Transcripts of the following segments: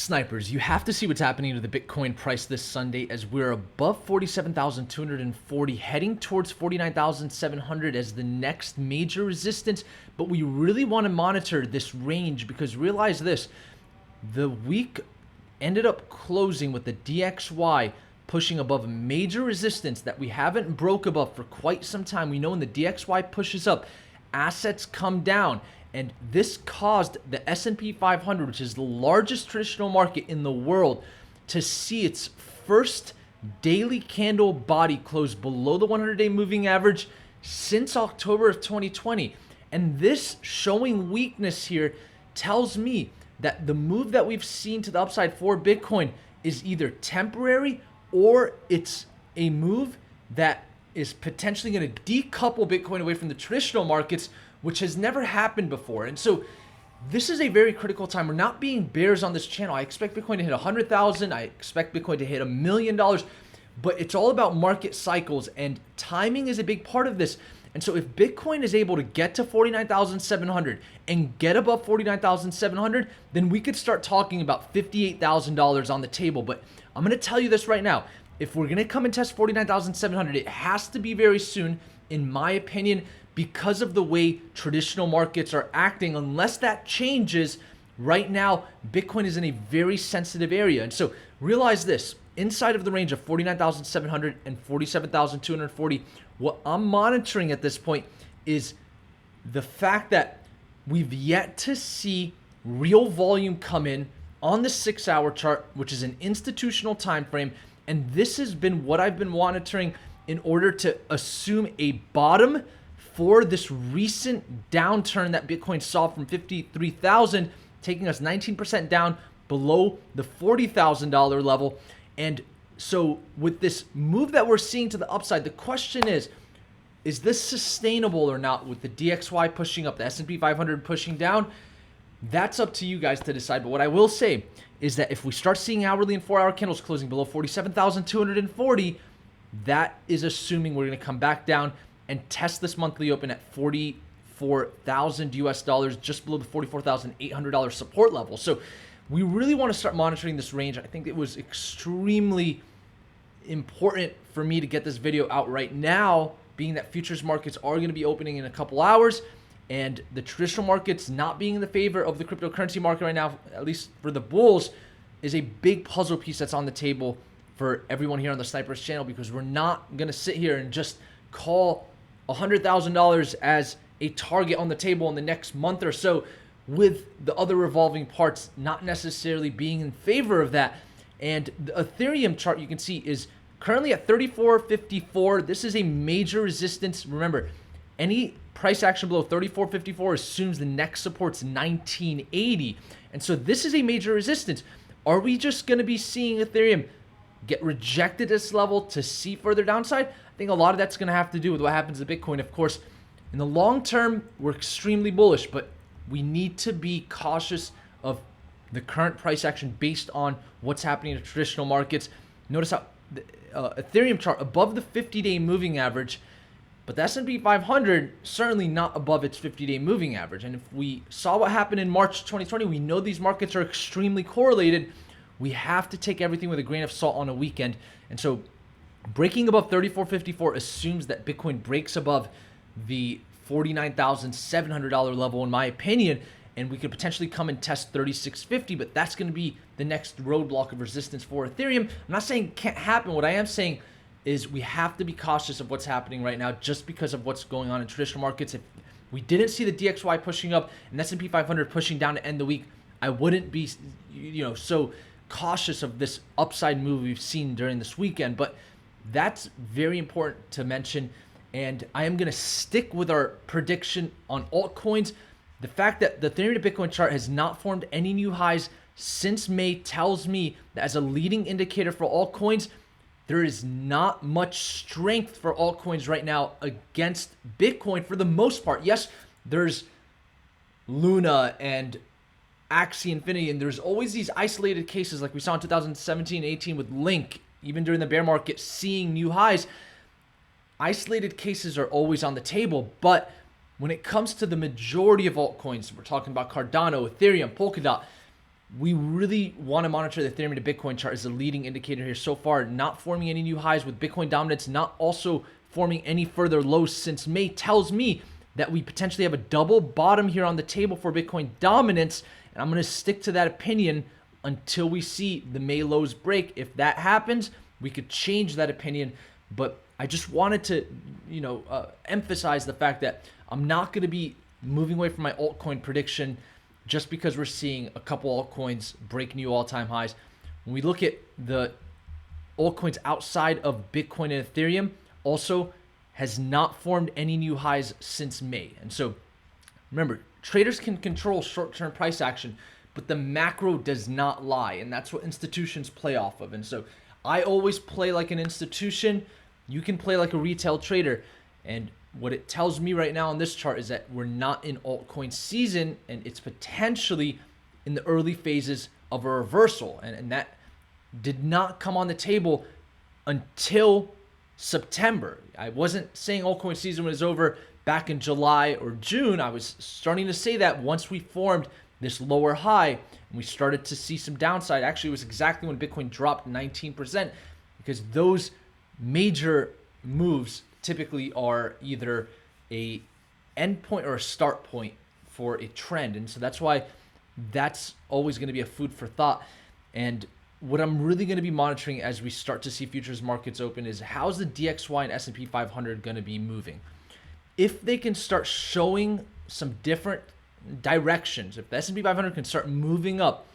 Snipers, you have to see what's happening to the Bitcoin price this Sunday as we're above 47,240, heading towards 49,700 as the next major resistance. But we really want to monitor this range because realize this, the week ended up closing with the DXY pushing above a major resistance that we haven't broke above for quite some time. We know when the DXY pushes up, assets come down. And this caused the S&P 500, which is the largest traditional market in the world, to see its first daily candle body close below the 100-day moving average since October of 2020. And this showing weakness here tells me that the move that we've seen to the upside for Bitcoin is either temporary or it's a move that is potentially going to decouple Bitcoin away from the traditional markets, which has never happened before. And so this is a very critical time. We're not being bears on this channel. I expect Bitcoin to hit 100,000. I expect Bitcoin to hit $1 million, but it's all about market cycles and timing is a big part of this. And so if Bitcoin is able to get to 49,700 and get above 49,700, then we could start talking about $58,000 on the table. But I'm going to tell you this right now. If we're going to come and test 49,700, it has to be very soon, in my opinion, because of the way traditional markets are acting. Unless that changes, right now, Bitcoin is in a very sensitive area. And so realize this, inside of the range of 49,700 and 47,240, what I'm monitoring at this point is the fact that we've yet to see real volume come in on the 6-hour chart, which is an institutional time frame. And this has been what I've been monitoring in order to assume a bottom for this recent downturn that Bitcoin saw from 53,000, taking us 19% down below the $40,000 level. And so with this move that we're seeing to the upside, the question is this sustainable or not with the DXY pushing up, the S&P 500 pushing down? That's up to you guys to decide. But what I will say is that if we start seeing hourly and 4-hour candles closing below 47,240, that is assuming we're going to come back down and test this monthly open at 44,000 US dollars, just below the $44,800 support level. So we really want to start monitoring this range. I think it was extremely important for me to get this video out right now, being that futures markets are going to be opening in a couple hours, and the traditional markets not being in the favor of the cryptocurrency market right now, at least for the bulls, is a big puzzle piece that's on the table for everyone here on the Snipers channel, because we're not going to sit here and just call $100,000 as a target on the table in the next month or so, with the other revolving parts not necessarily being in favor of that. And the Ethereum chart, you can see, is currently at 34.54. This is a major resistance. Remember, any price action below 34.54 assumes the next support's 1980. And so this is a major resistance. Are we just going to be seeing Ethereum get rejected at this level to see further downside? I think a lot of that's going to have to do with what happens to Bitcoin. Of course, in the long term, we're extremely bullish, but we need to be cautious of the current price action based on what's happening in traditional markets. Notice how the Ethereum chart above the 50-day moving average, but the S&P 500 certainly not above its 50-day moving average. And if we saw what happened in March 2020, we know these markets are extremely correlated. We have to take everything with a grain of salt on a weekend. And so breaking above 34.54 assumes that Bitcoin breaks above the $49,700 level, in my opinion, and we could potentially come and test 36.50, but that's going to be the next roadblock of resistance for Ethereum. I'm not saying it can't happen. What I am saying is we have to be cautious of what's happening right now just because of what's going on in traditional markets. If we didn't see the DXY pushing up and S&P 500 pushing down to end the week, I wouldn't be, so cautious of this upside move we've seen during this weekend. But that's very important to mention. And I am going to stick with our prediction on altcoins. The fact that the Ethereum to Bitcoin chart has not formed any new highs since May tells me that as a leading indicator for altcoins, there is not much strength for altcoins right now against Bitcoin for the most part. Yes, there's Luna and Axie Infinity, and there's always these isolated cases like we saw in 2017-18 with Link, even during the bear market, seeing new highs. Isolated cases are always on the table, but when it comes to the majority of altcoins, we're talking about Cardano, Ethereum, Polkadot, we really want to monitor the Ethereum to Bitcoin chart as a leading indicator here. So far, not forming any new highs with Bitcoin dominance, not also forming any further lows since May, tells me that we potentially have a double bottom here on the table for Bitcoin dominance. And I'm going to stick to that opinion until we see the May lows break. If that happens, we could change that opinion. But I just wanted to, emphasize the fact that I'm not going to be moving away from my altcoin prediction just because we're seeing a couple altcoins break new all-time highs. When we look at the altcoins outside of Bitcoin and Ethereum, also has not formed any new highs since May. And so remember, traders can control short-term price action, but the macro does not lie. And that's what institutions play off of. And so I always play like an institution. You can play like a retail trader. And what it tells me right now on this chart is that we're not in altcoin season, and it's potentially in the early phases of a reversal. And that did not come on the table until September. I wasn't saying altcoin season was over back in July or June. I was starting to say that once we formed this lower high and we started to see some downside. Actually, it was exactly when Bitcoin dropped 19%, because those major moves typically are either a end point or a start point for a trend. And so that's why that's always going to be a food for thought. And what I'm really going to be monitoring as we start to see futures markets open is how's the DXY and S&P 500 going to be moving. If they can start showing some different directions, if the S&P 500 can start moving up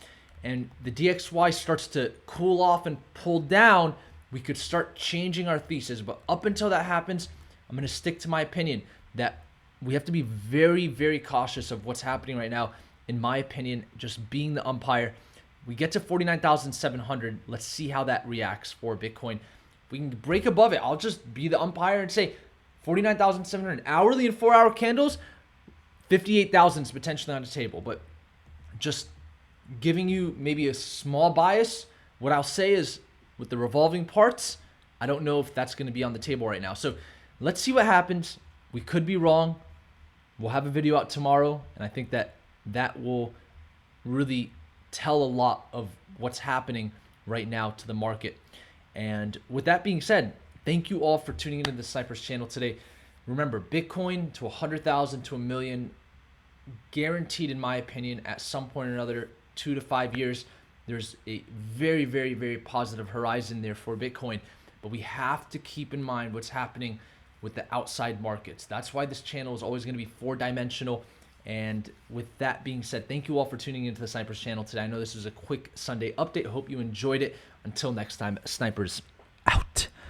and the DXY starts to cool off and pull down, we could start changing our thesis. But up until that happens, I'm going to stick to my opinion that we have to be very, very cautious of what's happening right now. In my opinion, just being the umpire, we get to 49,700. Let's see how that reacts for Bitcoin. If we can break above it, I'll just be the umpire and say 49,700 hourly and 4-hour candles, 58,000 is potentially on the table. But just giving you maybe a small bias, what I'll say is with the revolving parts, I don't know if that's going to be on the table right now. So let's see what happens. We could be wrong. We'll have a video out tomorrow, and I think that will really tell a lot of what's happening right now to the market. And with that being said, thank you all for tuning into the Snipers channel today. Remember, Bitcoin to 100,000 to a million, guaranteed in my opinion at some point or another, 2 to 5 years. There's a very, very, very positive horizon there for Bitcoin, but we have to keep in mind what's happening with the outside markets. That's why this channel is always going to be 4-dimensional. And with that being said, thank you all for tuning into the Snipers channel today. I know this was a quick Sunday update. I hope you enjoyed it. Until next time, Snipers.